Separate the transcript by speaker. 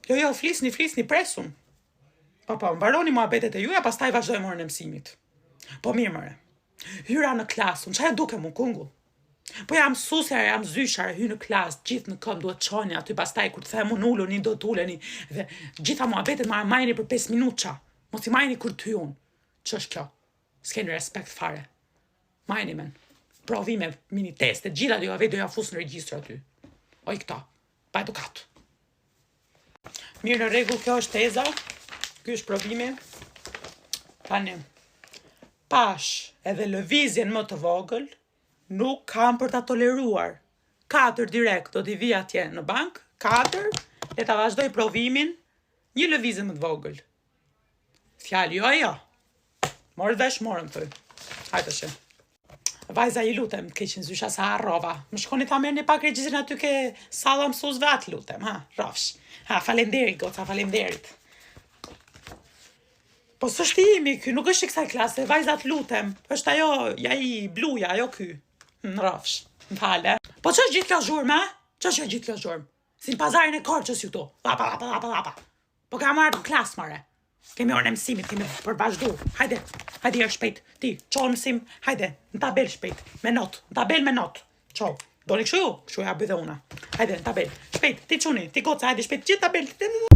Speaker 1: Jo, flisni, presun. Po, mbaroni muhabetet e juja, pastaj vazhdojmë orën e mësimit. Po mirë mëre. Hyra në klasë, çfarë duke mu kungull? Po jam mësuesja, jam zyshare, hy në klasë, gjithë në këmbë duhet çoni aty, pastaj kur të them unë uluni, do të uleni. Dhe gjitha muhabetet marrni për 5 minuta. Mos i marrni kur të hyun. Ç'është kjo? S'keni respekt fare. Majni men. Provime, mini teste, gjitha do ja fus në regjistër aty. Oj këta, pa edukat. Mirë, në rregull, kjo është teza. Ky është provimi. Tani. Pash edhe lëvizjen më të vogël, nuk kam për ta toleruar. 4 direkt do t'i vi atje në bank, 4, le ta vazhdoj provimin, një lëvizje më të vogël. Fjalë jo. Morë vesh, morëm thoj. Hajde shë. Vajza i lutem, të keqin zysha sa harrova. Më shkoni ta merrni pak regjistrin aty ke salla mësuesve atë lutem, rrafsh. Falenderit, goca, falenderit. Po s'është imi ky, nuk është i kësaj klase, vajzat lutem. Është ajo, ja i bluja, ajo ky. Rrafsh. M'fale. Po ç'është gjithë kjo zhurmë, Ç'është gjithë kjo zhurmë? Si në pazarin e Korçës ju këtu. Hapa. Po ka marrë në klasë, more. Kemi orën e mësimit, kemi përvazhdu. Hajde jërë shpejt. Ti, qonë mësim, hajde, në tabel shpejt. Me not, në tabel me not. Qo, do një këshu ju? Këshu ja bëj dhe una. Hajde, në tabel. Shpejt, ti quni, ti goca, hajde shpejt, gjithë tabel.